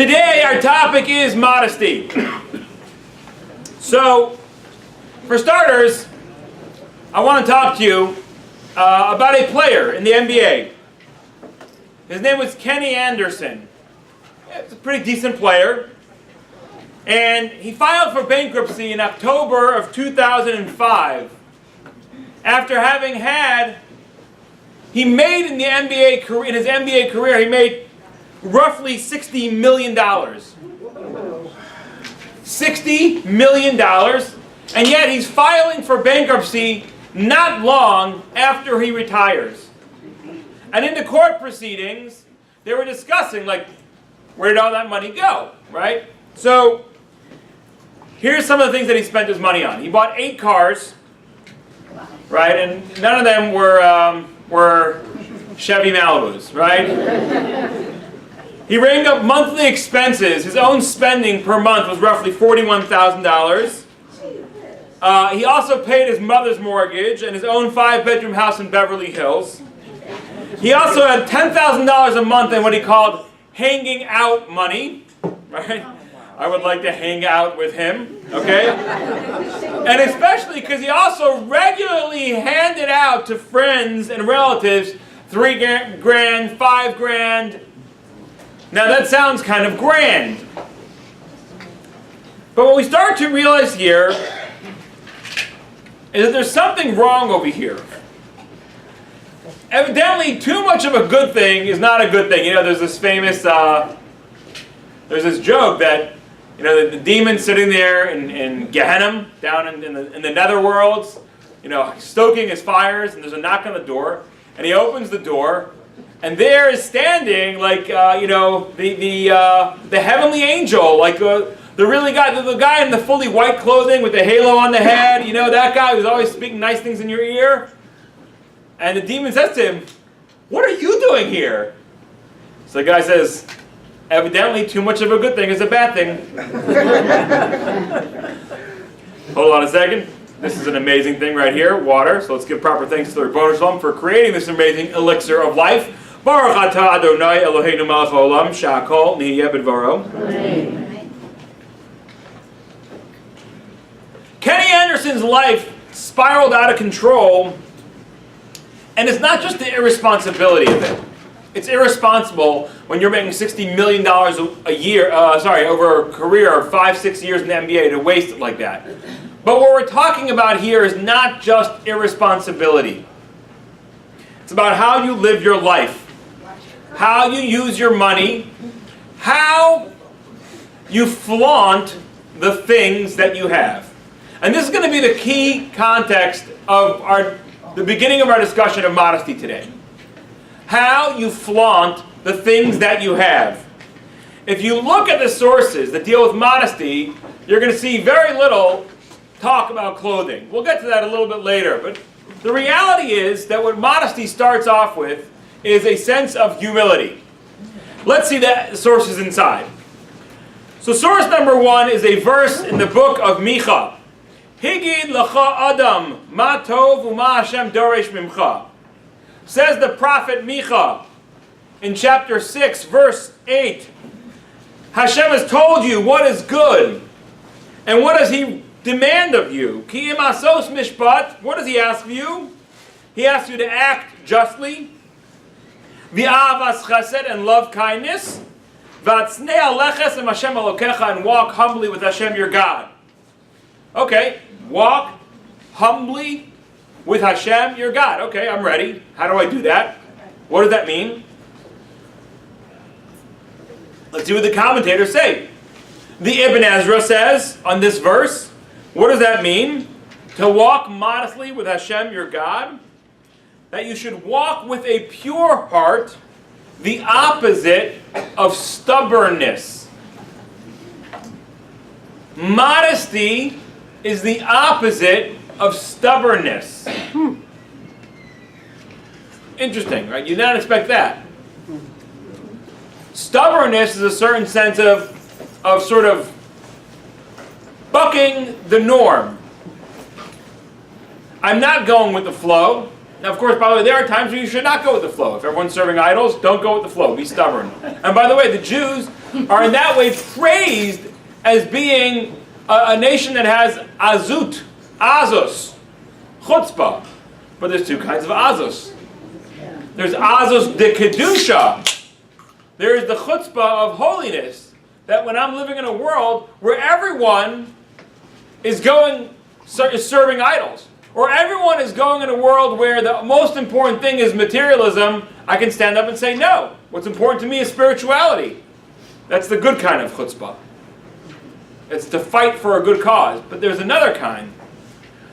Today our topic is modesty. So, for starters, I want to talk to you about a player in the NBA. His name was Kenny Anderson. He's a pretty decent player. And he filed for bankruptcy in October of 2005. After having he made in his NBA career, he made roughly $60 million. $60 million, and yet he's filing for bankruptcy not long after he retires. And in the court proceedings, they were discussing, like, where did all that money go, right? So, here's some of the things that he spent his money on. He bought 8 cars, right, and none of them were Chevy Malibus, right? He rang up monthly expenses. His own spending per month was roughly $41,000. He also paid his mother's mortgage and his own 5-bedroom house in Beverly Hills. He also had $10,000 a month in what he called hanging out money, right? I would like to hang out with him, okay? And especially because he also regularly handed out to friends and relatives $3 grand, $5 grand. Now that sounds kind of grand. But what we start to realize here is that there's something wrong over here. Evidently, too much of a good thing is not a good thing. You know, there's this famous, there's this joke that, you know, the demon sitting there in Gehenna, down in the netherworlds, you know, stoking his fires, and there's a knock on the door, and he opens the door, and there is standing, like, you know, the heavenly angel, like the guy in the fully white clothing with the halo on the head, you know, that guy who's always speaking nice things in your ear. And the demon says to him, "What are you doing here?" So the guy says, "Evidently, too much of a good thing is a bad thing." Hold on a second. This is an amazing thing right here, water. So let's give proper thanks to the Rabbi Shalom for creating this amazing elixir of life. Baruch atah Adonai Eloheinu melech haolam shehakol nihiyeh b'dvaro. Kenny Anderson's life spiraled out of control, and it's not just the irresponsibility of it. It's irresponsible when you're making $60 million a year, over a career of 5-6 years in the NBA to waste it like that. But what we're talking about here is not just irresponsibility. It's about how you live your life, how you use your money, how you flaunt the things that you have. And this is going to be the key context of the beginning of our discussion of modesty today. How you flaunt the things that you have. If you look at the sources that deal with modesty, you're going to see very little talk about clothing. We'll get to that a little bit later, but the reality is that what modesty starts off with is a sense of humility. Let's see the sources inside. So source number 1 is a verse in the book of Micha. Higid lecha Adam, ma tov u'ma Hashem doresh mimcha. Says the prophet Micha in chapter 6, verse 8. Hashem has told you what is good, and what does He demand of you? Ki im asos mishpat. What does He ask of you? He asks you to act justly, v'avas chesed, and love kindness, v'atznei aleches im Hashem Elokecha, and walk humbly with Hashem your God. Okay, walk humbly with Hashem your God. Okay, I'm ready. How do I do that? What does that mean? Let's see what the commentators say. The Ibn Ezra says on this verse, what does that mean? To walk modestly with Hashem your God? That you should walk with a pure heart, the opposite of stubbornness. Modesty is the opposite of stubbornness. Interesting, right? You did not expect that. Stubbornness is a certain sense of sort of bucking the norm. I'm not going with the flow. Now, of course, by the way, there are times where you should not go with the flow. If everyone's serving idols, don't go with the flow. Be stubborn. And by the way, the Jews are in that way praised as being a nation that has azut, azus, chutzpah. But there's two kinds of azus. There's azus de kedusha. There is the chutzpah of holiness. That when I'm living in a world where everyone is serving idols, or everyone is going in a world where the most important thing is materialism, I can stand up and say, no, what's important to me is spirituality. That's the good kind of chutzpah. It's to fight for a good cause. But there's another kind.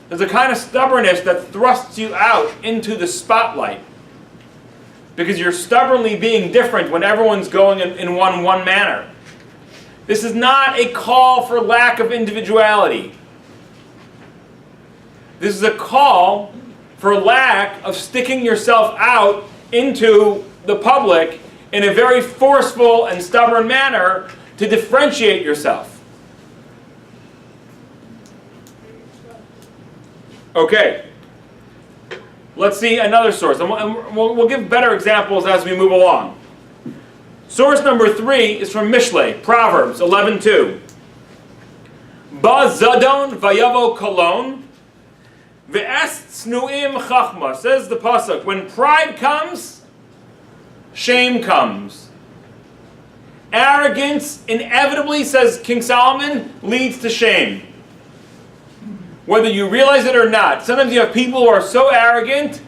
There's a kind of stubbornness that thrusts you out into the spotlight. Because you're stubbornly being different when everyone's going in one manner. This is not a call for lack of individuality. This is a call for lack of sticking yourself out into the public in a very forceful and stubborn manner to differentiate yourself. Okay. Let's see another source. And we'll give better examples as we move along. Source number 3 is from Mishlei, Proverbs 11:2. Ba zadon vayavo kolon. Ve'es tznuim chachma, says the pasuk. When pride comes, shame comes. Arrogance inevitably, says King Solomon, leads to shame. Whether you realize it or not. Sometimes you have people who are so arrogant,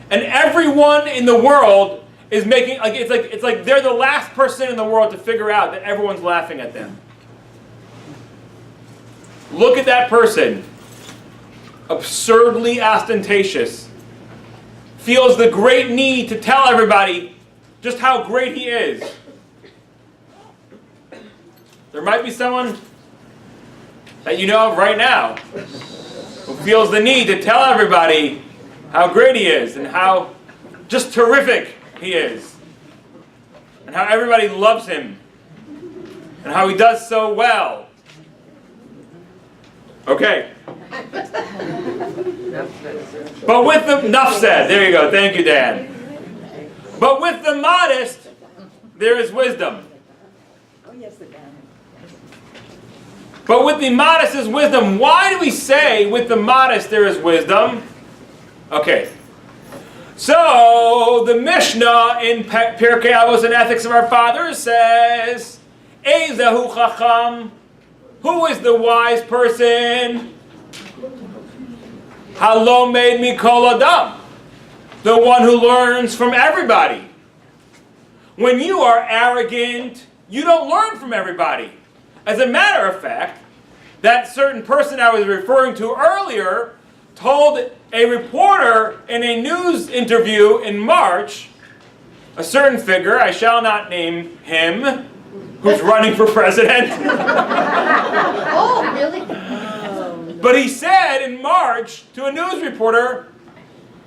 and everyone in the world is making it's like they're the last person in the world to figure out that everyone's laughing at them. Look at that person. Absurdly ostentatious, feels the great need to tell everybody just how great he is. There might be someone that you know of right now who feels the need to tell everybody how great he is and how just terrific he is and how everybody loves him and how he does so well. Okay. But with the enough said, there you go, thank you, Dan. But with the modest, there is wisdom. But with the modest is wisdom. Why do we say with the modest there is wisdom? Okay. So the Mishnah in Pirkei Avos and Ethics of Our Fathers says, Eizahu Chacham. Who is the wise person? Halomed mikol adam, the one who learns from everybody. When you are arrogant, you don't learn from everybody. As a matter of fact, that certain person I was referring to earlier told a reporter in a news interview in March, a certain figure, I shall not name him, who's running for president. Oh, really? But he said in March to a news reporter,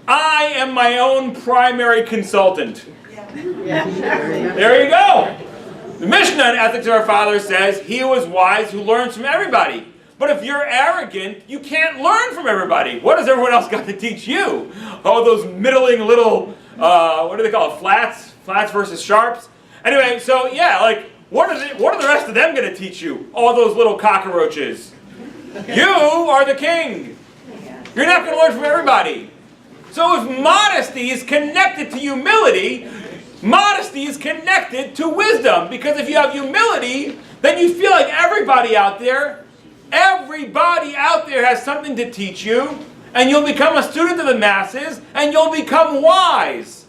I am my own primary consultant. There you go. The Mishnah in Ethics of Our Fathers says, he who is wise who learns from everybody. But if you're arrogant, you can't learn from everybody. What has everyone else got to teach you? Oh, those middling little, what do they call it, flats? Flats versus sharps? Anyway, so yeah, like, what are the rest of them going to teach you? All those little cockroaches. You are the king. You're not going to learn from everybody. So if modesty is connected to humility, modesty is connected to wisdom. Because if you have humility, then you feel like everybody out there has something to teach you, and you'll become a student of the masses, and you'll become wise.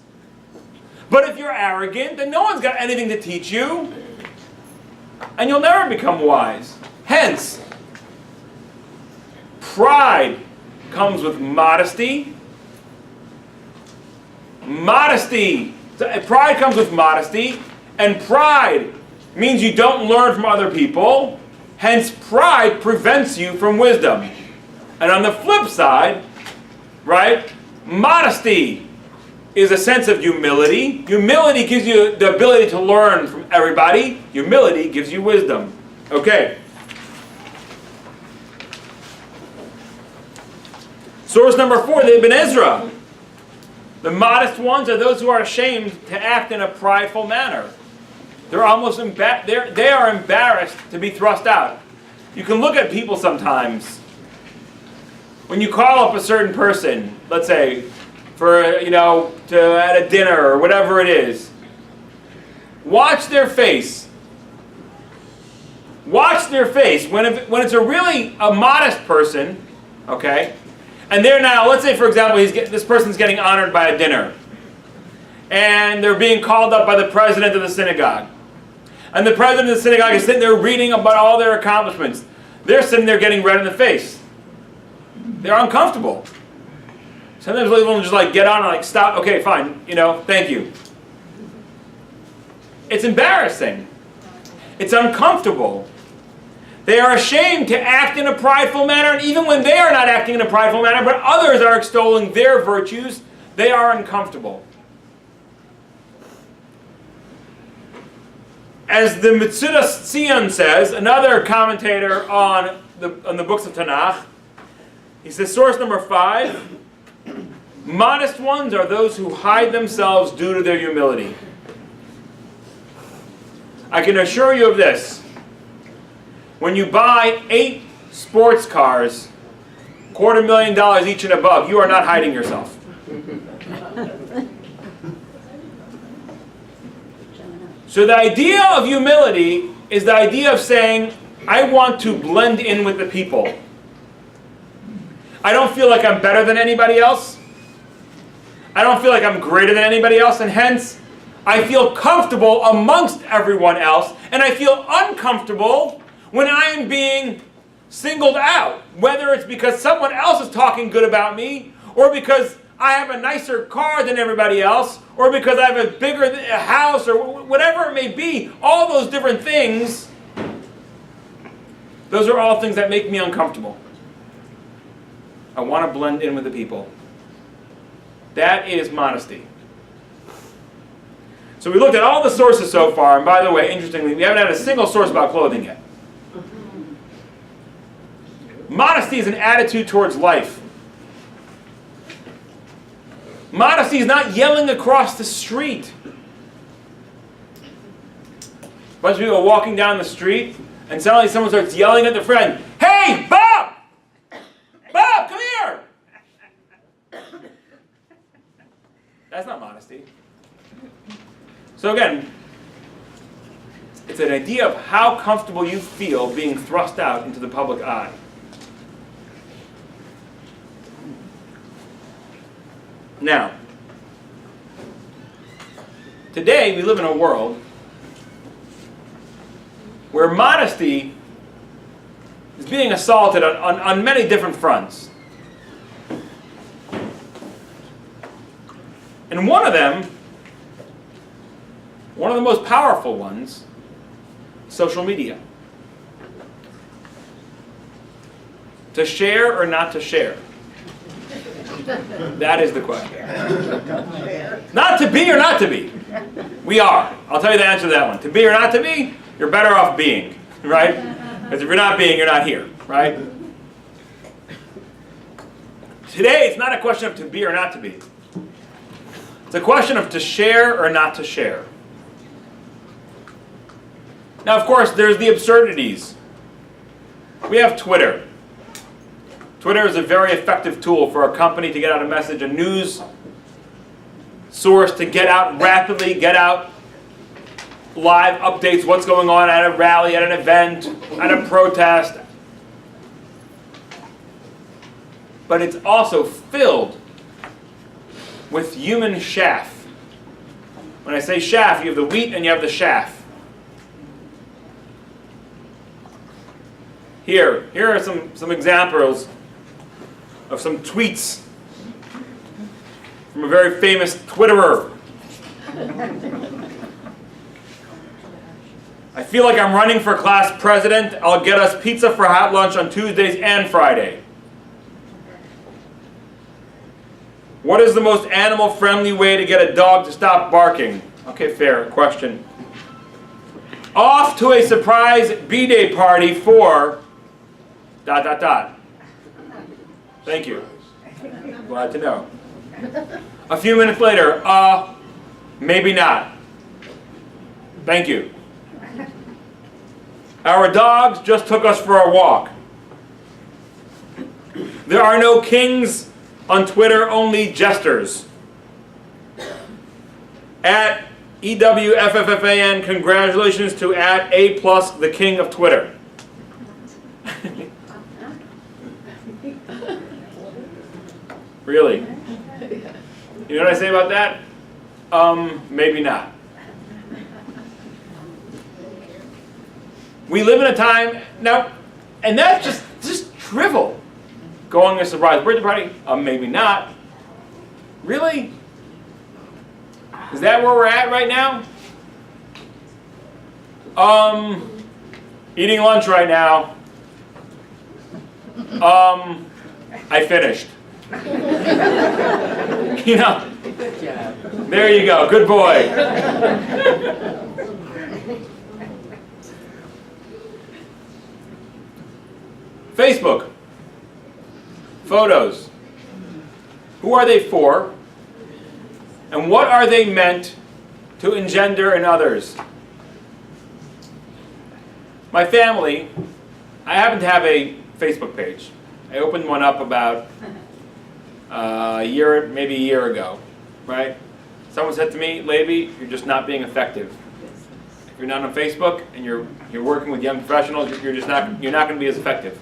But if you're arrogant, then no one's got anything to teach you, and you'll never become wise. Hence, pride comes with modesty. Pride comes with modesty, and pride means you don't learn from other people. Hence, pride prevents you from wisdom. And on the flip side, right, modesty is a sense of humility. Humility gives you the ability to learn from everybody. Humility gives you wisdom. Okay. Source number 4, the Ibn Ezra. The modest ones are those who are ashamed to act in a prideful manner. They're almost they are embarrassed to be thrust out. You can look at people sometimes. When you call up a certain person, let's say, for at a dinner or whatever it is, watch their face. Watch their face when it's a modest person, okay, and they're now, let's say for example, this person's getting honored by a dinner, and they're being called up by the president of the synagogue, and the president of the synagogue is sitting there reading about all their accomplishments. They're sitting there getting red in the face. They're uncomfortable. Sometimes people just get on and stop. Okay, fine. Thank you. It's embarrassing. It's uncomfortable. They are ashamed to act in a prideful manner, and even when they are not acting in a prideful manner, but others are extolling their virtues, they are uncomfortable. As the Metzudas Tzion says, another commentator on the books of Tanakh, he says, source number 5, modest ones are those who hide themselves due to their humility. I can assure you of this. When you buy 8 sports cars, $250,000 each and above, you are not hiding yourself. So the idea of humility is the idea of saying, I want to blend in with the people. I don't feel like I'm better than anybody else. I don't feel like I'm greater than anybody else, and hence, I feel comfortable amongst everyone else, and I feel uncomfortable when I am being singled out, whether it's because someone else is talking good about me, or because I have a nicer car than everybody else, or because I have a bigger house, or whatever it may be. All those different things, those are all things that make me uncomfortable. I want to blend in with the people. That is modesty. So we looked at all the sources so far, and by the way, interestingly, we haven't had a single source about clothing yet. Modesty is an attitude towards life. Modesty is not yelling across the street. A bunch of people are walking down the street, and suddenly someone starts yelling at their friend, "Hey, Bob! Bob, come here!" That's not modesty. So again, it's an idea of how comfortable you feel being thrust out into the public eye. Now, today we live in a world where modesty is being assaulted on many different fronts. And one of them, one of the most powerful ones, social media. To share or not to share? That is the question. Not to be or not to be? We are. I'll tell you the answer to that one. To be or not to be, you're better off being, right? Because if you're not being, you're not here, right? Today, it's not a question of to be or not to be. It's a question of to share or not to share. Now, of course, there's the absurdities. We have Twitter. Twitter is a very effective tool for a company to get out a message, a news source to get out rapidly, get out live updates, what's going on at a rally, at an event, at a protest. But it's also filled with human chaff. When I say chaff, you have the wheat and you have the chaff. Here are some examples of some tweets from a very famous Twitterer. I feel like I'm running for class president. I'll get us pizza for hot lunch on Tuesdays and Friday. What is the most animal-friendly way to get a dog to stop barking? Okay, fair question. Off to a surprise B-Day party for ... Thank you. Glad to know. A few minutes later, maybe not. Thank you. Our dogs just took us for a walk. There are no kings on Twitter, only jesters. At EWFFFAN, congratulations to at A+, the king of Twitter. Really? You know what I say about that? Maybe not. We live in a time now, and that's just trivial. Going to a surprise birthday party? Maybe not. Really? Is that where we're at right now? Eating lunch right now. I finished. You know, there you go, good boy. Facebook. Photos. Who are they for? And what are they meant to engender in others? My family, I happen to have a Facebook page. I opened one up about maybe a year ago, right? Someone said to me, Leiby, you're just not being effective. If you're not on Facebook and you're working with young professionals, you're not going to be as effective.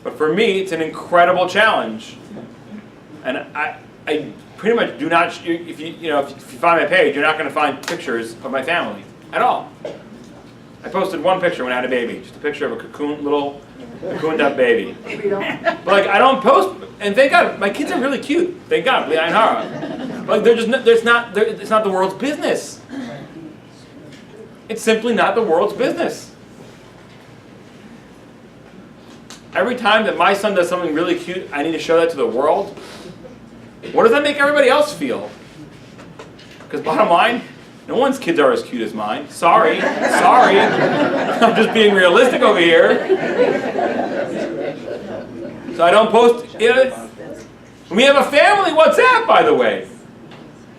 But for me, it's an incredible challenge, and I pretty much do not. If you find my page, you're not going to find pictures of my family at all. I posted one picture when I had a baby, just a picture of a little cocooned up baby. But like I don't post, and thank God, my kids are really cute. Thank God, Leah and Hara. Like it's not the world's business. It's simply not the world's business. Every time that my son does something really cute, I need to show that to the world. What does that make everybody else feel? Because bottom line, no one's kids are as cute as mine. Sorry. I'm just being realistic over here. So I don't post it. We have a family WhatsApp, by the way.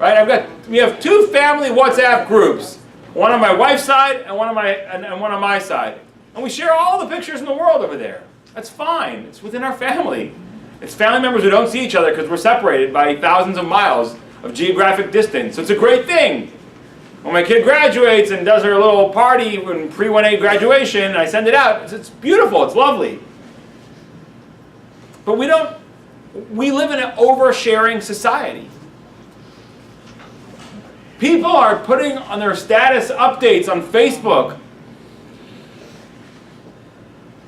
Right? We have two family WhatsApp groups. One on my wife's side and one on my side. And we share all the pictures in the world over there. That's fine. It's within our family. It's family members who don't see each other because we're separated by thousands of miles of geographic distance. So it's a great thing. When my kid graduates and does her little party in pre-1A graduation, and I send it out, it's beautiful, it's lovely. But we live in an oversharing society. People are putting on their status updates on Facebook,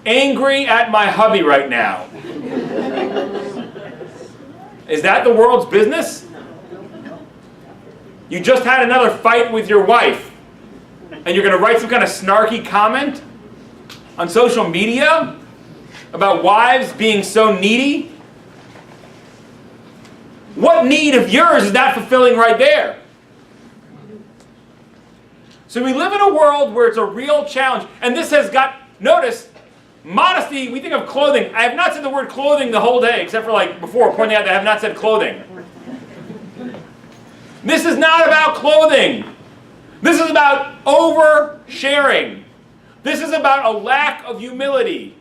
angry at my hubby right now. Is that the world's business? You just had another fight with your wife, and you're going to write some kind of snarky comment on social media about wives being so needy? What need of yours is that fulfilling right there? So we live in a world where it's a real challenge, and this has got, notice, modesty, we think of clothing. I have not said the word clothing the whole day, except for like before, pointing out that I have not said clothing. This is not about clothing. This is about oversharing. This is about a lack of humility.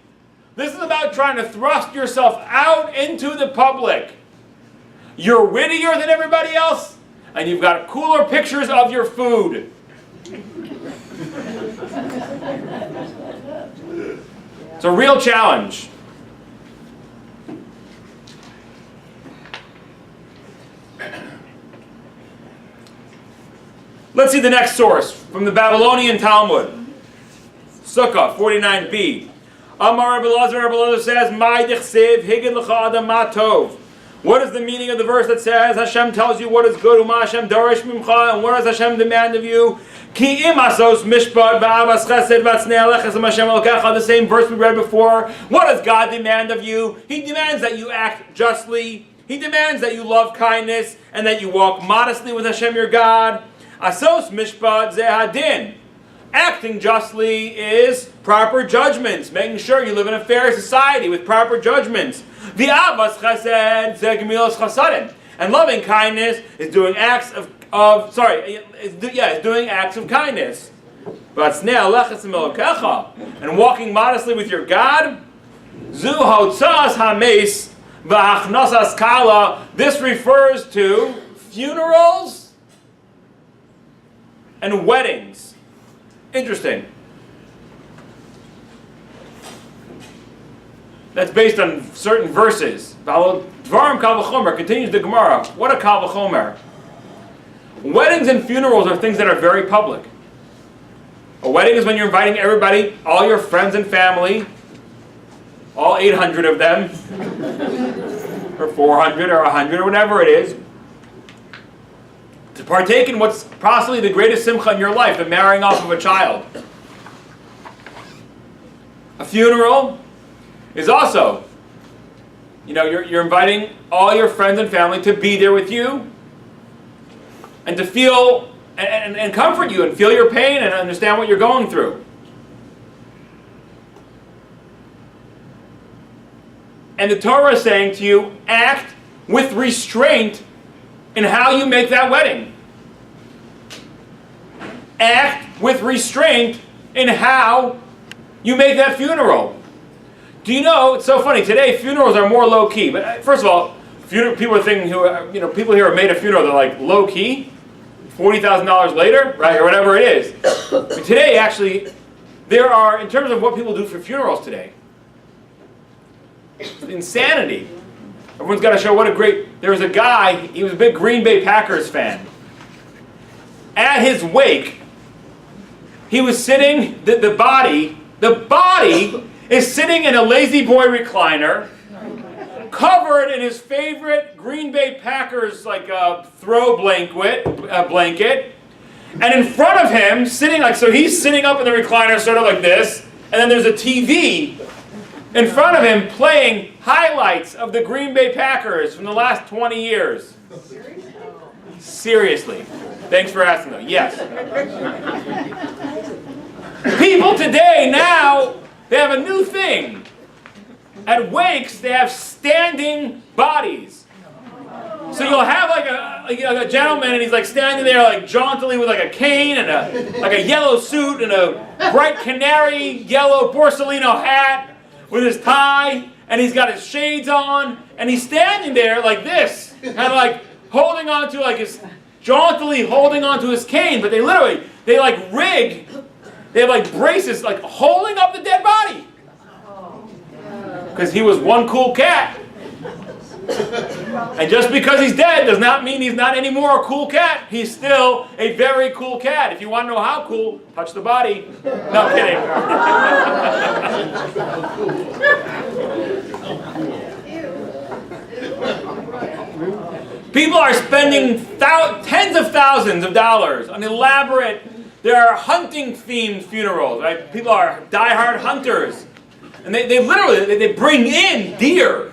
This is about trying to thrust yourself out into the public. You're wittier than everybody else, and you've got cooler pictures of your food. It's a real challenge. Let's see the next source from the Babylonian Talmud. Sukkah 49b. Amar Rabbi Lazar says, "My dichsev higid l'cha adam ma tov." What is the meaning of the verse that says Hashem tells you what is good, Uma Hashem dorish mimcha, and what does Hashem demand of you? Ki im asos mishpat ba'avas chesed v'atznei aleches Hashem elokecha. The same verse we read before. What does God demand of you? He demands that you act justly. He demands that you love kindness and that you walk modestly with Hashem your God. Asos mishpat ze hadin. Acting justly is proper judgments, making sure you live in a fair society with proper judgments. V'avas chesed ze gemilas chasadim. And loving kindness is doing acts is doing acts of kindness. And walking modestly with your God. This refers to funerals and weddings. Interesting. That's based on certain verses. Dvarim kal v'chomer, continues the Gemara. What a kal v'chomer. Weddings and funerals are things that are very public. A wedding is when you're inviting everybody, all your friends and family, all 800 of them, or 400 or 100 or whatever it is, to partake in what's possibly the greatest simcha in your life, the marrying off of a child. A funeral is also, you're inviting all your friends and family to be there with you and to feel and comfort you and feel your pain and understand what you're going through. And the Torah is saying to you, act with restraint in how you make that wedding. Act with restraint in how you make that funeral. Do you know, it's so funny, today funerals are more low-key. But first of all, people are thinking, people here have made a funeral, they're like, low-key? $40,000 later, right, or whatever it is. But today, actually, there are, in terms of what people do for funerals today, it's insanity. Everyone's got to show what a great, there was a guy, he was a big Green Bay Packers fan. At his wake, he was sitting, the body is sitting in a lazy boy recliner, covered in his favorite Green Bay Packers throw blanket, and in front of him, sitting so he's sitting up in the recliner sort of like this, and then there's a TV in front of him playing highlights of the Green Bay Packers from the last 20 years. Seriously. Thanks for asking though. Yes. People today now, they have a new thing. At wakes, they have standing bodies. So you'll have a gentleman, and he's standing there jauntily with a cane and a yellow suit and a bright canary yellow Borsalino hat with his tie, and he's got his shades on, and he's standing there like this, kind of holding on to jauntily holding onto his cane, but they rig, they have braces holding up the dead body. Because he was one cool cat. And just because he's dead does not mean he's not anymore a cool cat. He's still a very cool cat. If you want to know how cool, touch the body. No, I'm kidding. People are spending tens of thousands of dollars on elaborate, there are hunting-themed funerals, right? People are die-hard hunters. And they literally bring in deer.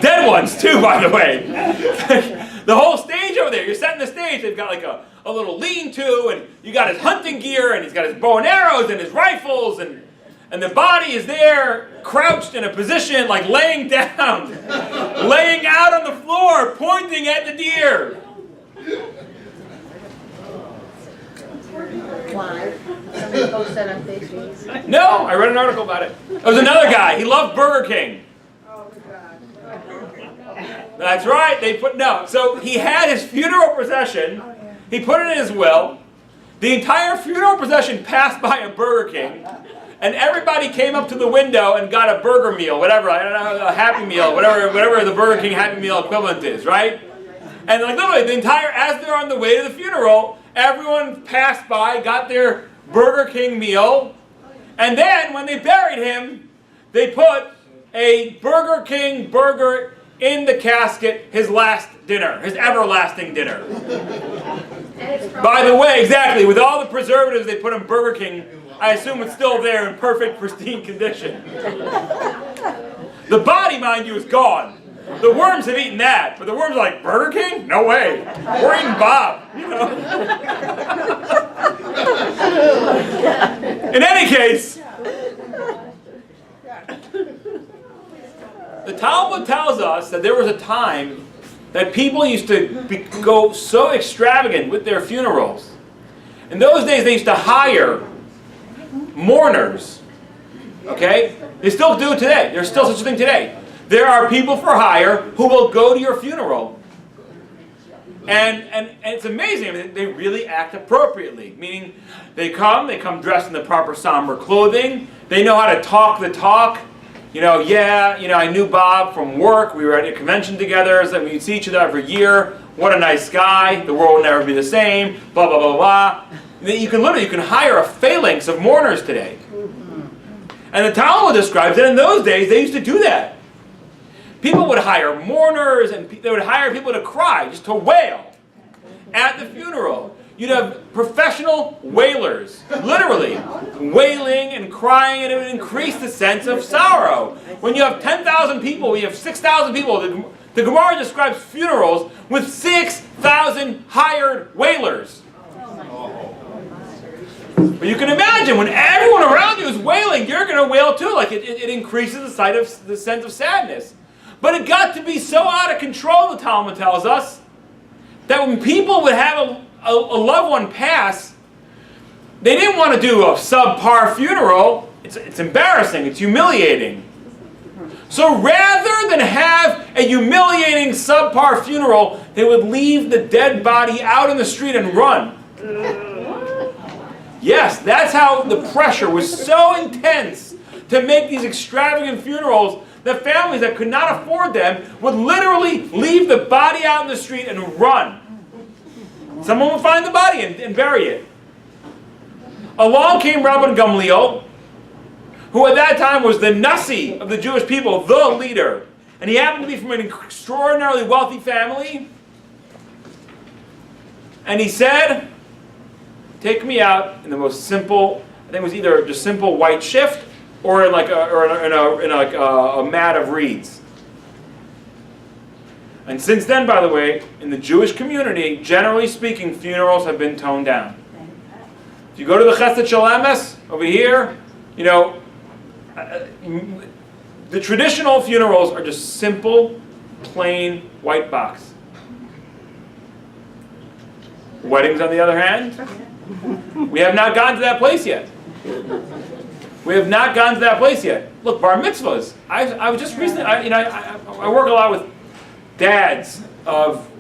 Dead ones, too, by the way. The whole stage over there, you're setting the stage, they've got a little lean-to, and you got his hunting gear, and he's got his bow and arrows, and his rifles, and the body is there, crouched in a position, laying down, laying out on the floor, pointing at the deer. Why? Somebody posted that on Facebook. No, I read an article about it. There was another guy, he loved Burger King. That's right, so he had his funeral procession, he put it in his will, the entire funeral procession passed by a Burger King, and everybody came up to the window and got a burger meal, whatever, I don't know, a Happy Meal, whatever the Burger King Happy Meal equivalent is, right? And literally, as they're on the way to the funeral, everyone passed by, got their Burger King meal, and then when they buried him, they put a Burger King burger in the casket, his last dinner, his everlasting dinner. By the way, exactly, with all the preservatives they put in Burger King, I assume it's still there in perfect, pristine condition. The body, mind you, is gone. The worms have eaten that, but the worms are like, Burger King? No way. We're eating Bob, In any case, the Talmud tells us that there was a time that people used to go so extravagant with their funerals. In those days, they used to hire mourners. Okay? They still do it today. There's still such a thing today. There are people for hire who will go to your funeral. And it's amazing. I mean, they really act appropriately. Meaning, they come dressed in the proper somber clothing. They know how to talk the talk. I knew Bob from work. We were at a convention together. So we'd see each other every year. What a nice guy. The world will never be the same. Blah, blah, blah, blah. You can hire a phalanx of mourners today. And the Talmud describes that in those days, they used to do that. People would hire mourners, and they would hire people to cry, just to wail at the funeral. You'd have professional wailers, literally, wailing and crying, and it would increase the sense of sorrow. When you have 10,000 people, you have 6,000 people. The Gemara describes funerals with 6,000 hired wailers. But you can imagine, when everyone around you is wailing, you're going to wail too. Like it increases the sense of sadness. But it got to be so out of control, the Talmud tells us, that when people would have a loved one pass, they didn't want to do a subpar funeral. It's embarrassing. It's humiliating. So rather than have a humiliating subpar funeral, they would leave the dead body out in the street and run. Yes, that's how the pressure was so intense to make these extravagant funerals that families that could not afford them would literally leave the body out in the street and run. Someone would find the body and bury it. Along came Rabbi Gamliel, who at that time was the Nasi of the Jewish people, the leader. And he happened to be from an extraordinarily wealthy family. And he said, take me out in the most simple, I think it was either just simple white shift or in a mat of reeds. And since then, by the way, in the Jewish community, generally speaking, funerals have been toned down. If you go to the Chesed Shalemes over here, the traditional funerals are just simple, plain white box. Weddings, on the other hand, we have not gotten to that place yet. We have not gotten to that place yet. Look, bar mitzvahs. I was just recently. I work a lot with dads of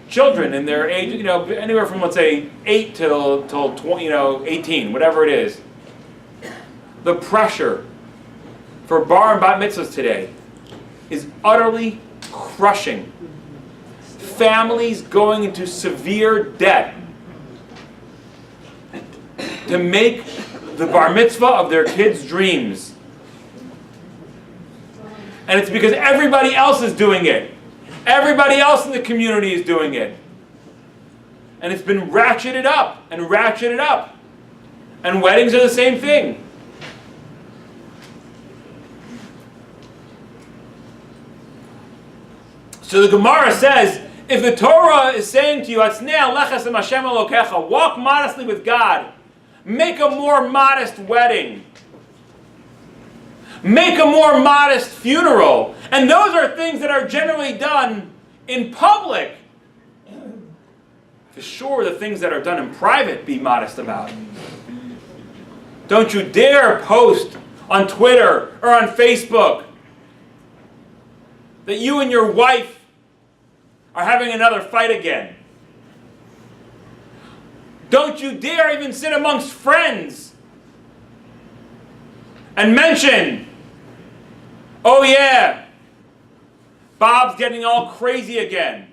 children in their age. Anywhere from, let's say, 8 till 20, 18, whatever it is. The pressure for bar and bat mitzvahs today is utterly crushing. Families going into severe debt to make the bar mitzvah of their kids' dreams. And it's because everybody else is doing it. Everybody else in the community is doing it. And it's been ratcheted up and ratcheted up. And weddings are the same thing. So the Gemara says, if the Torah is saying to you, walk modestly with God, make a more modest wedding, make a more modest funeral, and those are things that are generally done in public, for sure the things that are done in private, be modest about. Don't you dare post on Twitter or on Facebook that you and your wife are having another fight again. Don't you dare even sit amongst friends and mention, oh yeah, Bob's getting all crazy again.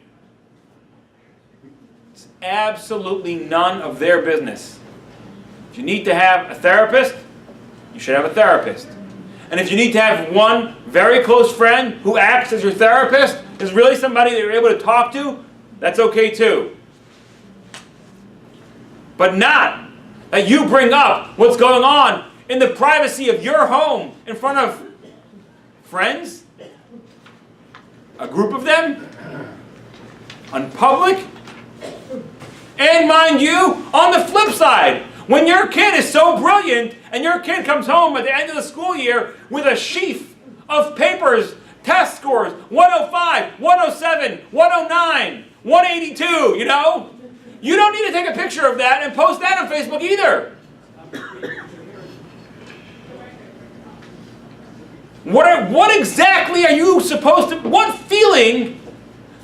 It's absolutely none of their business. If you need to have a therapist, you should have a therapist. And if you need to have one very close friend who acts as your therapist, is really somebody that you're able to talk to, that's okay too. But not that you bring up what's going on in the privacy of your home in front of friends, a group of them, on public. And mind you, on the flip side, when your kid is so brilliant and your kid comes home at the end of the school year with a sheaf of papers test scores, 105, 107, 109, 182, you know? You don't need to take a picture of that and post that on Facebook either. What exactly are you supposed to, what feeling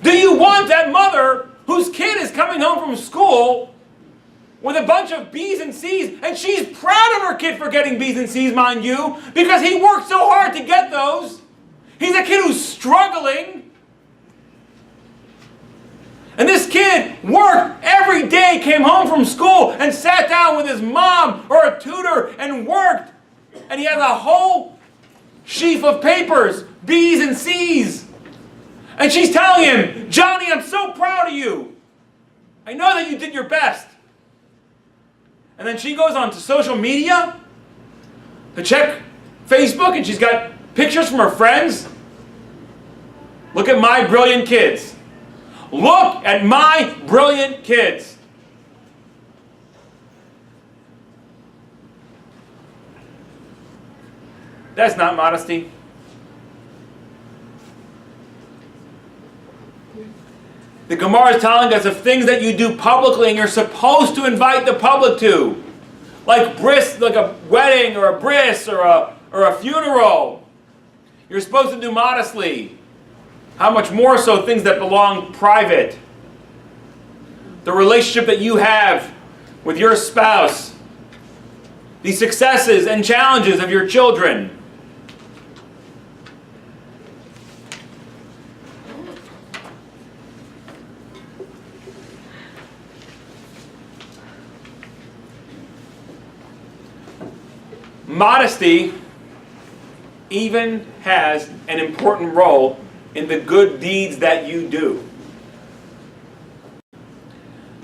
do you want that mother whose kid is coming home from school with a bunch of B's and C's, and she's proud of her kid for getting B's and C's, mind you, because he worked so hard to get those. He's a kid who's struggling. And this kid worked every day, came home from school, and sat down with his mom or a tutor and worked. And he has a whole sheaf of papers, B's and C's. And she's telling him, Johnny, I'm so proud of you. I know that you did your best. And then she goes on to social media to check Facebook, and she's got pictures from her friends. Look at my brilliant kids. Look at my brilliant kids. That's not modesty. The Gemara is telling us of things that you do publicly and you're supposed to invite the public to. Like a wedding or a bris or a funeral. You're supposed to do modestly. How much more so things that belong private. The relationship that you have with your spouse. The successes and challenges of your children. Modesty even has an important role in the good deeds that you do.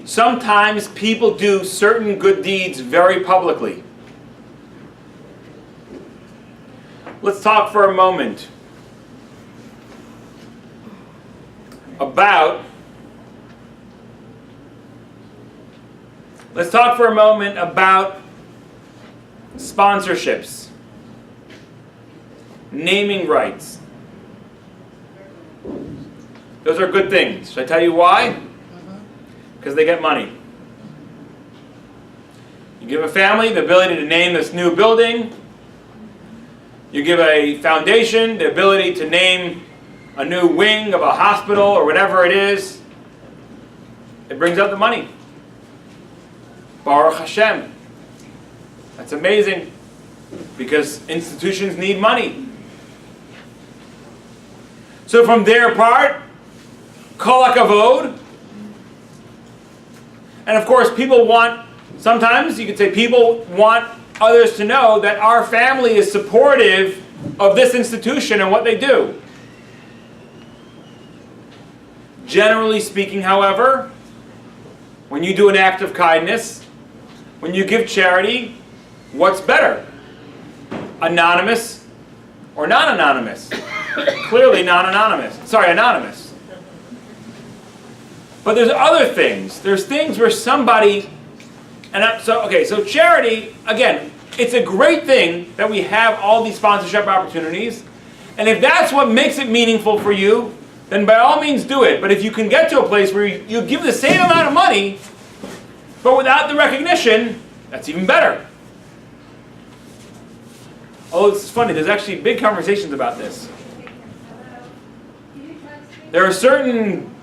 Sometimes people do certain good deeds very publicly. Let's talk for a moment about sponsorships, naming rights. Those are good things. Should I tell you why? Because they get money. You give a family the ability to name this new building. You give a foundation the ability to name a new wing of a hospital or whatever it is. It brings out the money. Baruch Hashem. That's amazing, because institutions need money. So from their part, kol hakavod. And of course, sometimes you could say people want others to know that our family is supportive of this institution and what they do. Generally speaking, however, when you do an act of kindness, when you give charity, what's better? Anonymous or non-anonymous? Clearly non-anonymous. Sorry, anonymous. But there's other things. There's things where somebody... So charity, again, it's a great thing that we have all these sponsorship opportunities. And if that's what makes it meaningful for you, then by all means do it. But if you can get to a place where you give the same amount of money, but without the recognition, that's even better. Oh, it's funny, there's actually big conversations about this. There are certain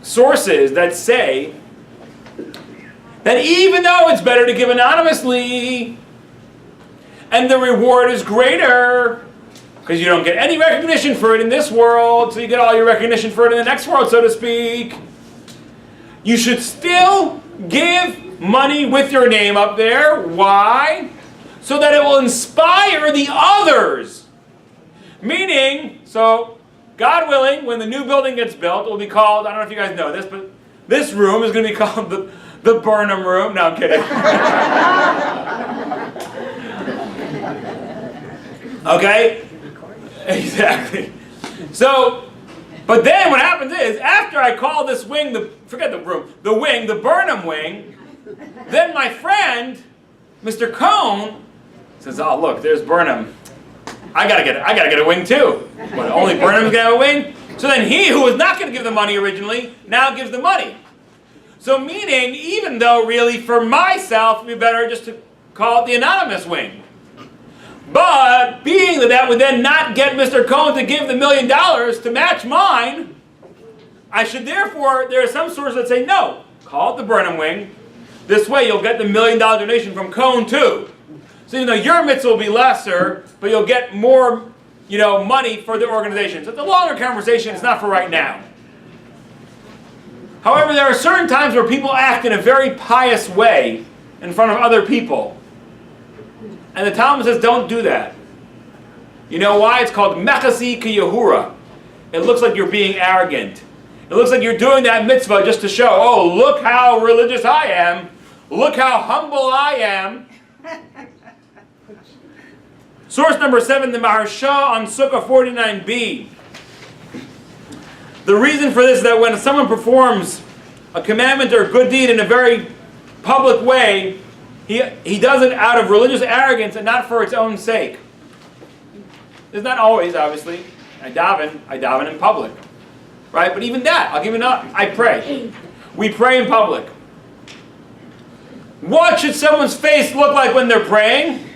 sources that say that even though it's better to give anonymously, and the reward is greater, because you don't get any recognition for it in this world, so you get all your recognition for it in the next world, so to speak, you should still give money with your name up there. Why? So that it will inspire the others. Meaning, so God willing, when the new building gets built, it will be called, I don't know if you guys know this, but this room is going to be called the Burnham room. No, I'm kidding. Okay? Exactly. So, but then what happens is, after I call this wing, the Burnham wing, then my friend, Mr. Cohn, says, oh look, there's Burnham. I gotta get a wing too. But only Burnham's gonna have a wing? So then he who was not gonna give the money originally, now gives the money. So meaning, even though really for myself, it'd be better just to call it the anonymous wing. But being that would then not get Mr. Cohen to give the $1 million to match mine, I should therefore, there are some sources that say no, call it the Burnham wing. This way you'll get the $1 million donation from Cohen too. So your mitzvah will be lesser, but you'll get more money for the organization. So it's a longer conversation, it's not for right now. However, there are certain times where people act in a very pious way in front of other people. And the Talmud says don't do that. You know why? It's called mechasi ki yehura. It looks like you're being arrogant. It looks like you're doing that mitzvah just to show, oh, look how religious I am. Look how humble I am. Source number 7, the Maharsha on Sukkah 49b. The reason for this is that when someone performs a commandment or a good deed in a very public way, he does it out of religious arrogance and not for its own sake. It's not always, obviously. I daven in public. Right? But even that, I'll give you another. I pray. We pray in public. What should someone's face look like when they're praying?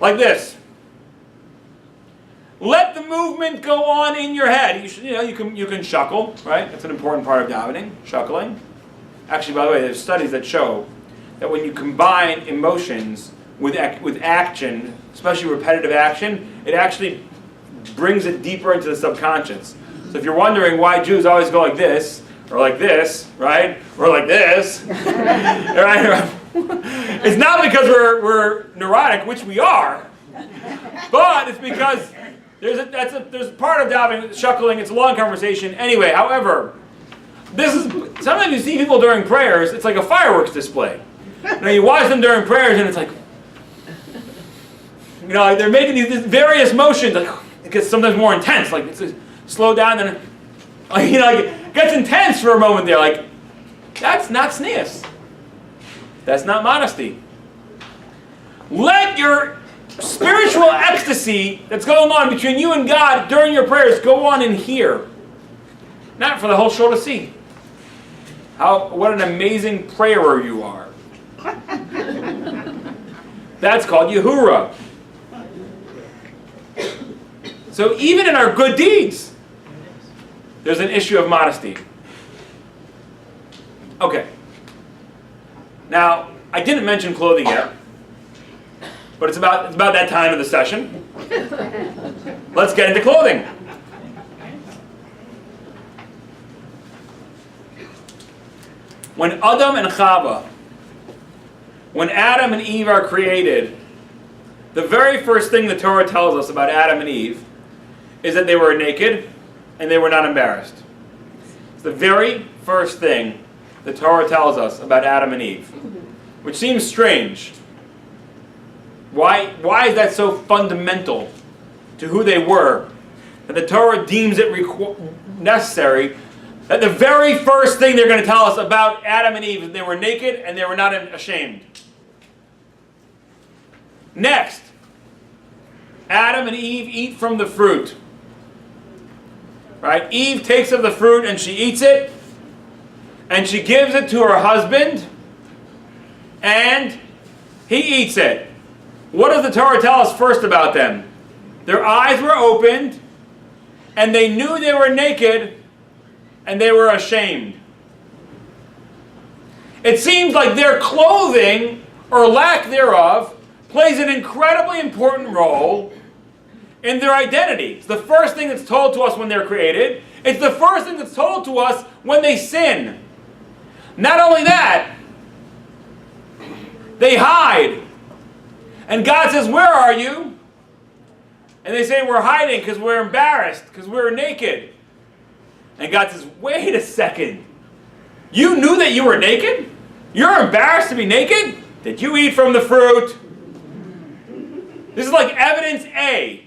Like this. Let the movement go on in your head. You can shuckle, right? That's an important part of davening, shuckling. Actually, by the way, there's studies that show that when you combine emotions with action, especially repetitive action, it actually brings it deeper into the subconscious. So if you're wondering why Jews always go like this, or like this, right? Or like this, right? It's not because we're neurotic, which we are, but it's because there's a part of davening, shuckling. It's a long conversation. Anyway, however, sometimes you see people during prayers. It's like a fireworks display. You watch them during prayers, and it's like, they're making these various motions. Like it gets sometimes more intense. Like it's slow down, and it gets intense for a moment there. Like that's not tznius. That's not modesty. Let your spiritual ecstasy that's going on between you and God during your prayers go on in here. Not for the whole show to see. What an amazing prayer you are. That's called Yehura. So even in our good deeds, there's an issue of modesty. Okay. Now, I didn't mention clothing yet, but it's about that time of the session. Let's get into clothing. When Adam and Chava, when Adam and Eve are created, the very first thing the Torah tells us about Adam and Eve is that they were naked and they were not embarrassed. It's the very first thing the Torah tells us about Adam and Eve, which seems strange. Why is that so fundamental to who they were that the Torah deems it necessary that the very first thing they're going to tell us about Adam and Eve is they were naked and they were not ashamed? Next, Adam and Eve eat from the fruit. Right? Eve takes of the fruit and she eats it, and she gives it to her husband, and he eats it. What does the Torah tell us first about them? Their eyes were opened, and they knew they were naked, and they were ashamed. It seems like their clothing, or lack thereof, plays an incredibly important role in their identity. It's the first thing that's told to us when they're created. It's the first thing that's told to us when they sin. Not only that, they hide. And God says, "Where are you?" And they say, "We're hiding because we're embarrassed, because we're naked." And God says, "Wait a second. You knew that you were naked? You're embarrassed to be naked? Did you eat from the fruit?" This is like evidence A.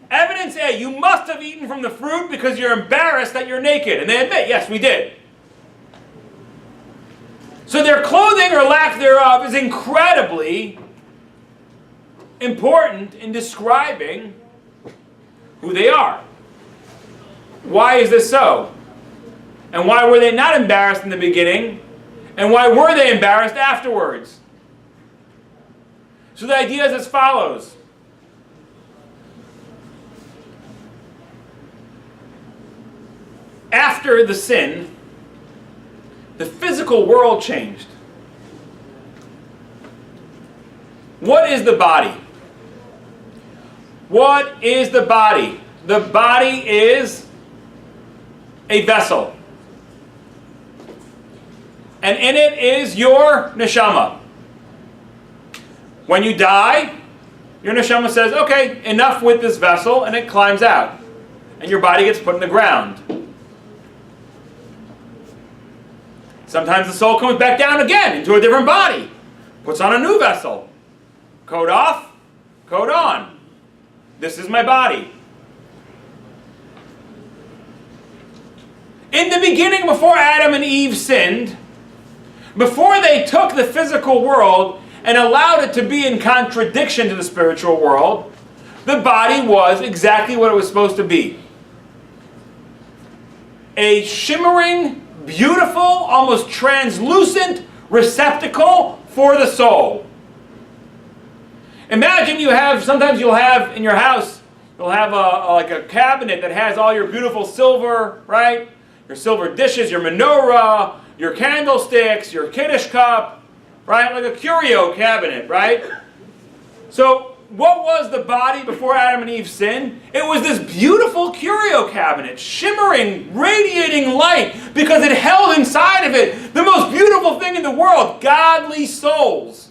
Evidence A, you must have eaten from the fruit because you're embarrassed that you're naked. And they admit, yes, we did. So their clothing or lack thereof is incredibly important in describing who they are. Why is this so? And why were they not embarrassed in the beginning? And why were they embarrassed afterwards? So the idea is as follows. After the sin, the physical world changed. What is the body? What is the body? The body is a vessel. And in it is your neshama. When you die, your neshama says, okay, enough with this vessel, and it climbs out. And your body gets put in the ground. Sometimes the soul comes back down again into a different body. Puts on a new vessel. Coat off, coat on. This is my body. In the beginning, before Adam and Eve sinned, before they took the physical world and allowed it to be in contradiction to the spiritual world, the body was exactly what it was supposed to be. A shimmering, beautiful, almost translucent receptacle for the soul. Imagine sometimes you'll have in your house, you'll have like a cabinet that has all your beautiful silver, right? Your silver dishes, your menorah, your candlesticks, your kiddush cup, right? Like a curio cabinet, right? So what was the body before Adam and Eve sinned? It was this beautiful curio cabinet, shimmering, radiating light, because it held inside of it the most beautiful thing in the world, godly souls.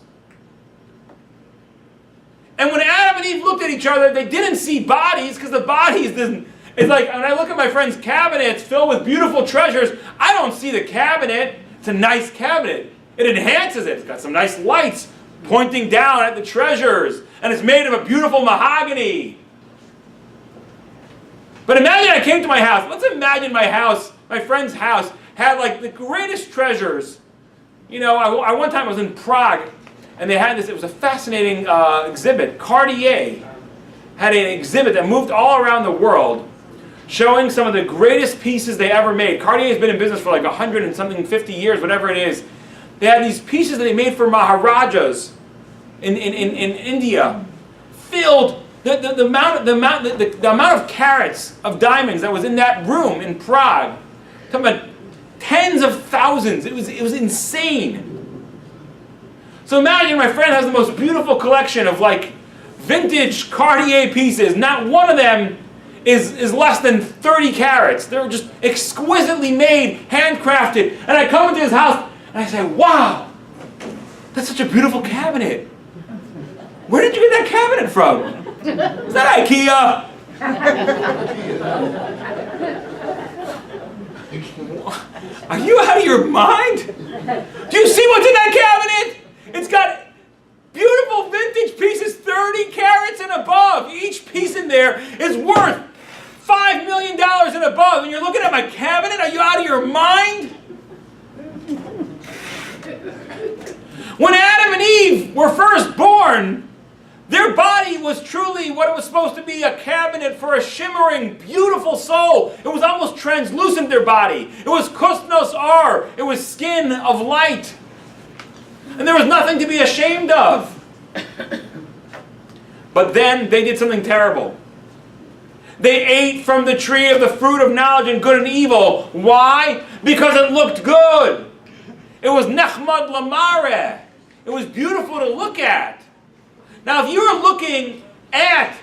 And when Adam and Eve looked at each other, they didn't see bodies, because the bodies didn't. It's like when I look at my friend's cabinets filled with beautiful treasures, I don't see the cabinet. It's a nice cabinet. It enhances it. It's got some nice lights pointing down at the treasures. And it's made of a beautiful mahogany. But imagine I came to my house. Let's imagine my house, my friend's house, had like the greatest treasures. You know, one time I was in Prague, and they had this, it was a fascinating exhibit. Cartier had an exhibit that moved all around the world, showing some of the greatest pieces they ever made. Cartier has been in business for like 100 and something, 50 years, whatever it is. They had these pieces that they made for Maharajas in India, filled the amount of carats of diamonds that was in that room in Prague. Talking about tens of thousands. It was insane. So imagine my friend has the most beautiful collection of like vintage Cartier pieces. Not one of them is less than 30 carats. They're just exquisitely made, handcrafted. And I come into his house and I say, wow, that's such a beautiful cabinet. Where did you get that cabinet from? Is that IKEA? Are you out of your mind? Do you see what's in that cabinet? It's got beautiful vintage pieces, 30 carats and above. Each piece in there is worth $5 million and above. And you're looking at my cabinet? Are you out of your mind? When Adam and Eve were first born, their body was truly what it was supposed to be, a cabinet for a shimmering, beautiful soul. It was almost translucent, their body. It was kosnos ar. It was skin of light. And there was nothing to be ashamed of. But then they did something terrible. They ate from the tree of the fruit of knowledge and good and evil. Why? Because it looked good. It was nechmad lamare. It was beautiful to look at. Now, if you were looking at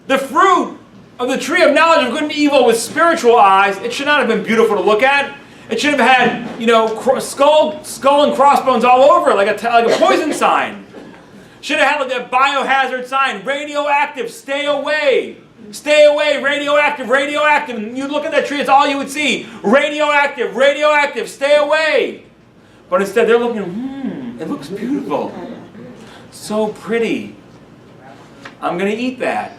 the fruit of the tree of knowledge of good and evil with spiritual eyes, it should not have been beautiful to look at. It should have had, you know, skull and crossbones all over it, like a poison sign. Should have had like a biohazard sign, radioactive, stay away. Stay away, radioactive, radioactive. And you look at that tree, it's all you would see. Radioactive, radioactive, stay away. But instead they're looking, it looks beautiful. So pretty. I'm going to eat that.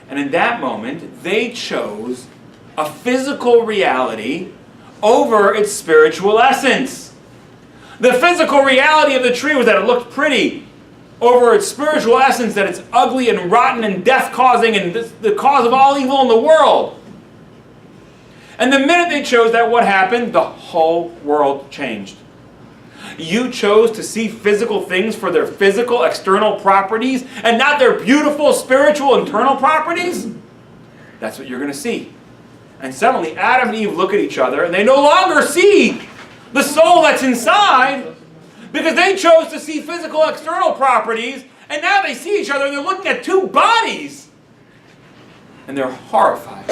And in that moment, they chose a physical reality over its spiritual essence. The physical reality of the tree was that it looked pretty. over its spiritual essence, that it's ugly and rotten and death-causing and the cause of all evil in the world. And the minute they chose that, what happened? The whole world changed. You chose to see physical things for their physical external properties and not their beautiful spiritual internal properties? That's what you're going to see. And suddenly Adam and Eve look at each other and they no longer see the soul that's inside because they chose to see physical external properties, and now they see each other and they're looking at two bodies. And they're horrified.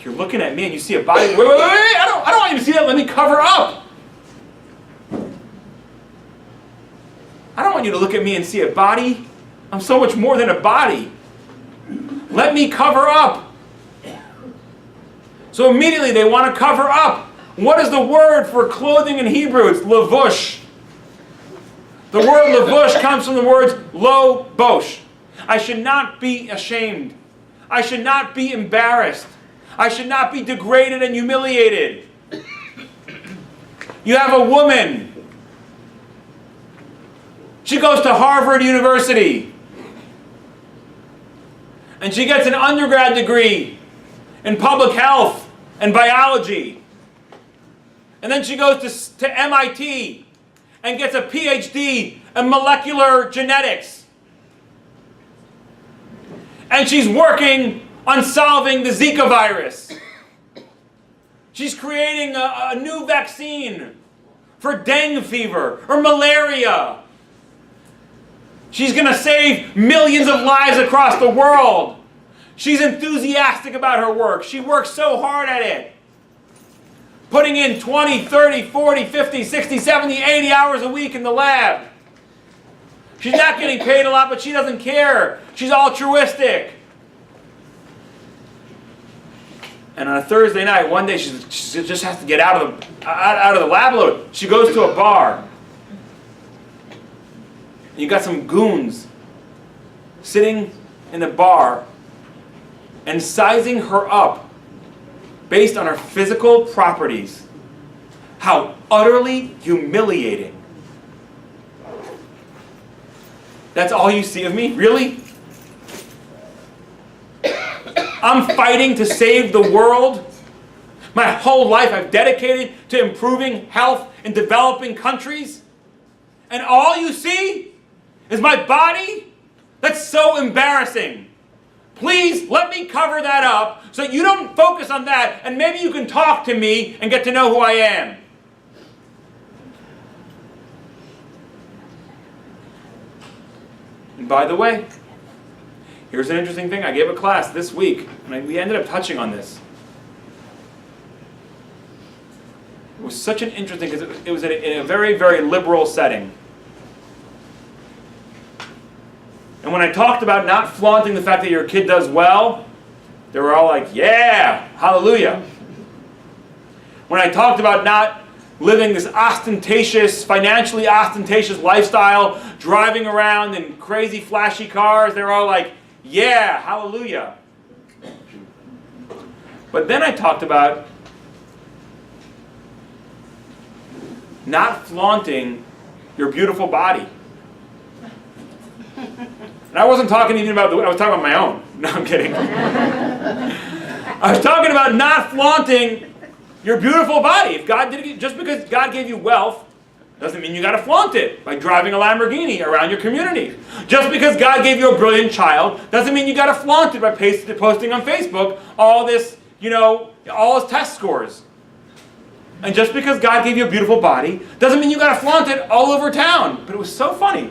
You're looking at me and you see a body. Wait, I don't want you to see that. Let me cover up. I don't want you to look at me and see a body. I'm so much more than a body. Let me cover up. So immediately they want to cover up. What is the word for clothing in Hebrew? It's levush. The word levush comes from the words lo bosh. I should not be ashamed. I should not be embarrassed. I should not be degraded and humiliated. You have a woman. She goes to Harvard University. And she gets an undergrad degree in public health and biology. And then she goes to MIT and gets a PhD in molecular genetics. And she's working on solving the Zika virus. She's creating a new vaccine for dengue fever or malaria. She's going to save millions of lives across the world. She's enthusiastic about her work. She works so hard at it. Putting in 20, 30, 40, 50, 60, 70, 80 hours a week in the lab. She's not getting paid a lot, but she doesn't care. She's altruistic. And on a Thursday night, one day she just has to get out of the lab a little. She goes to a bar. And you got some goons sitting in the bar and sizing her up based on her physical properties. How utterly humiliating. That's all you see of me? Really? I'm fighting to save the world. My whole life I've dedicated to improving health in developing countries. And all you see is my body? That's so embarrassing. Please let me cover that up so you don't focus on that, and maybe you can talk to me and get to know who I am. And by the way, here's an interesting thing. I gave a class this week, and we ended up touching on this. It was such an interesting, because it was in a very, very liberal setting. And when I talked about not flaunting the fact that your kid does well, they were all like, yeah, hallelujah. When I talked about not living this ostentatious, financially ostentatious lifestyle, driving around in crazy flashy cars, they were all like, yeah, hallelujah. But then I talked about not flaunting your beautiful body. And I wasn't talking even about I was talking about my own. No, I'm kidding. I was talking about not flaunting your beautiful body. If God did it, just because God gave you wealth doesn't mean you got to flaunt it by driving a Lamborghini around your community. Just because God gave you a brilliant child doesn't mean you got to flaunt it by posting on Facebook all this, all his test scores. And just because God gave you a beautiful body doesn't mean you got to flaunt it all over town. But it was so funny.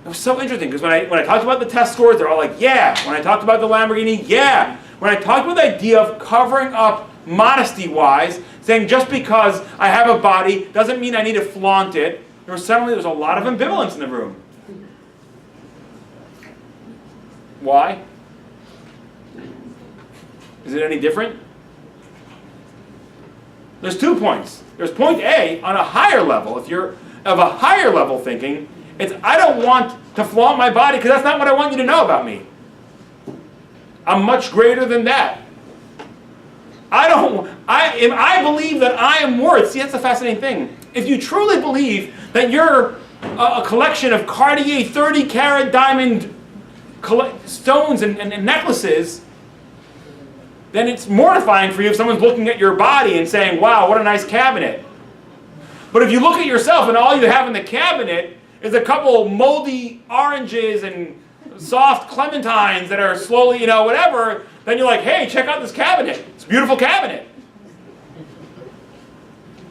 It was so interesting because when I talked about the test scores, they're all like, yeah. When I talked about the Lamborghini, yeah. When I talked about the idea of covering up modesty-wise, saying just because I have a body doesn't mean I need to flaunt it, there was a lot of ambivalence in the room. Why? Is it any different? There's 2 points. There's point A, on a higher level. If you're of a higher level thinking, it's I don't want to flaunt my body because that's not what I want you to know about me. I'm much greater than that. I believe that I am worth. See, that's a fascinating thing. If you truly believe that you're a collection of Cartier 30-carat diamond stones and necklaces, then it's mortifying for you if someone's looking at your body and saying, wow, what a nice cabinet. But if you look at yourself and all you have in the cabinet is a couple moldy oranges and soft clementines that are slowly, whatever, then you're like, hey, check out this cabinet. It's a beautiful cabinet.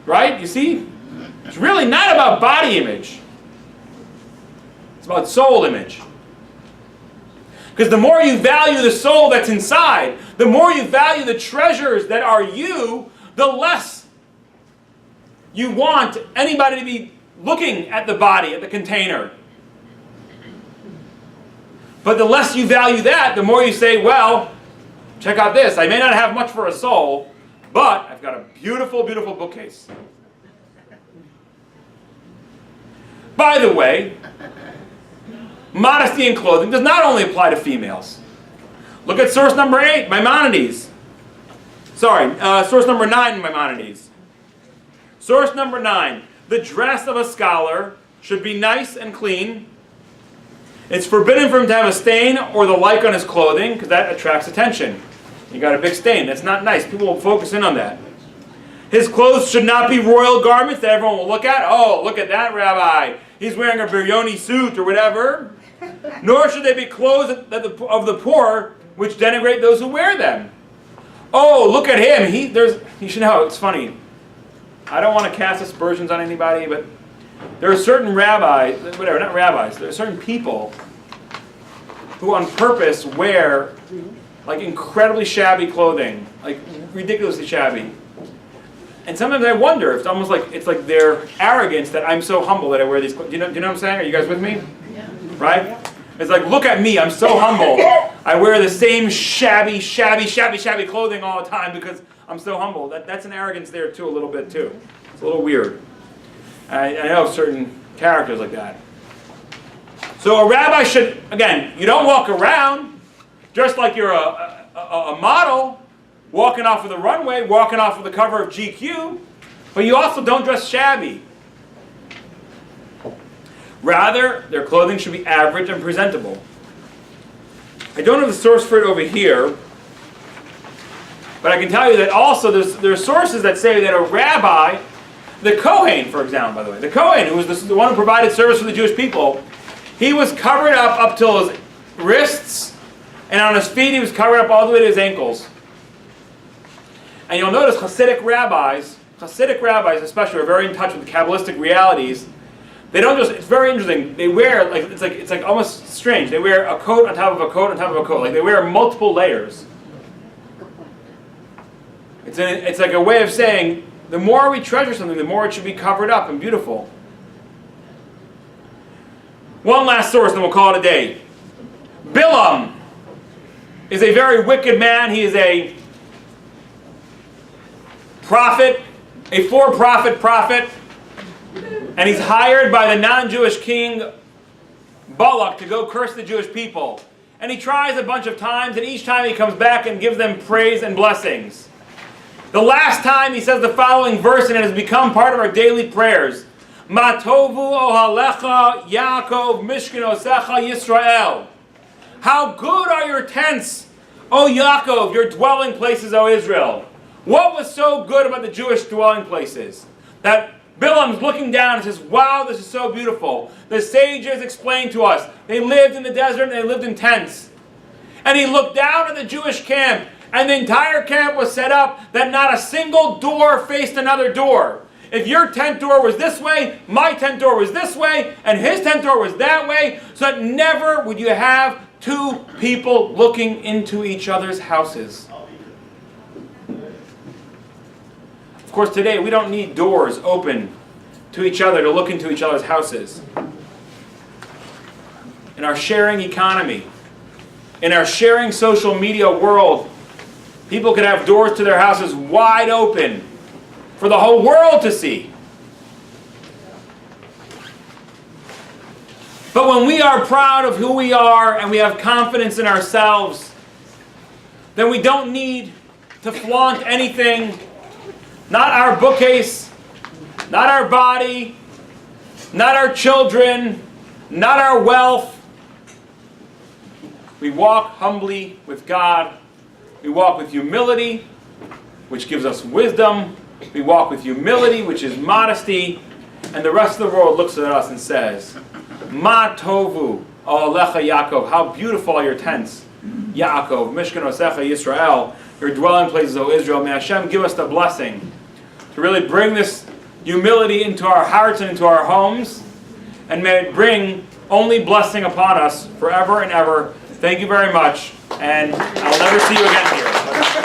Right? You see? It's really not about body image. It's about soul image. Because the more you value the soul that's inside, the more you value the treasures that are you, the less you want anybody to be looking at the body, at the container. But the less you value that, the more you say, well, check out this. I may not have much for a soul, but I've got a beautiful, beautiful bookcase. By the way, modesty in clothing does not only apply to females. Look at source number 8, Maimonides. Source number 9, Maimonides. Source number 9, the dress of a scholar should be nice and clean. It's forbidden for him to have a stain or the like on his clothing, because that attracts attention. You got a big stain. That's not nice. People will focus in on that. His clothes should not be royal garments that everyone will look at. Oh, look at that rabbi. He's wearing a biryoni suit or whatever. Nor should they be clothes of the poor, which denigrate those who wear them. Oh, look at him. You should know, it's funny. I don't want to cast aspersions on anybody, but there are certain rabbis, there are certain people who on purpose wear like incredibly shabby clothing, like ridiculously shabby. And sometimes I wonder if it's almost like it's like their arrogance that I'm so humble that I wear these clothes. Do you know what I'm saying? Are you guys with me? Yeah. Right? It's like, look at me, I'm so humble. I wear the same shabby clothing all the time because I'm so humble. That's an arrogance there too, a little bit too. It's a little weird. I know certain characters like that. So a rabbi should, again, you don't walk around dressed like you're a model, walking off of the runway, walking off of the cover of GQ, but you also don't dress shabby. Rather, their clothing should be average and presentable. I don't have the source for it over here, but I can tell you that also there are sources that say that a rabbi, the Kohen, for example, by the way, the Kohen, who was the one who provided service for the Jewish people, he was covered up till his wrists, and on his feet he was covered up all the way to his ankles. And you'll notice Hasidic rabbis especially, are very in touch with the Kabbalistic realities. They don't just, it's very interesting, they wear, it's like almost strange, they wear a coat on top of a coat on top of a coat, like they wear multiple layers. It's like a way of saying, the more we treasure something, the more it should be covered up and beautiful. One last source, then we'll call it a day. Bilam is a very wicked man. He is a prophet, a for-profit prophet, and he's hired by the non-Jewish king Balak to go curse the Jewish people. And he tries a bunch of times, and each time he comes back and gives them praise and blessings. The last time he says the following verse, and it has become part of our daily prayers. Ma tovu ohalecha Yaakov mishkenosecha Yisrael. How good are your tents, O Yaakov, your dwelling places, O Israel. What was so good about the Jewish dwelling places? That Bilam's looking down and says, wow, this is so beautiful. The sages explained to us, they lived in the desert and they lived in tents. And he looked down at the Jewish camp, and the entire camp was set up that not a single door faced another door. If your tent door was this way, my tent door was this way, and his tent door was that way, so that never would you have two people looking into each other's houses. Of course, today we don't need doors open to each other to look into each other's houses. In our sharing economy, in our sharing social media world, people can have doors to their houses wide open for the whole world to see. But when we are proud of who we are and we have confidence in ourselves, then we don't need to flaunt anything. Not our bookcase, not our body, not our children, not our wealth. We walk humbly with God. We walk with humility, which gives us wisdom. We walk with humility, which is modesty. And the rest of the world looks at us and says, Ma tovu alecha Yaakov. How beautiful are your tents, Yaakov. Mishkan osecha Yisrael. Your dwelling places, O Israel. May Hashem give us the blessing to really bring this humility into our hearts and into our homes. And may it bring only blessing upon us forever and ever. Thank you very much. And I'll never see you again here.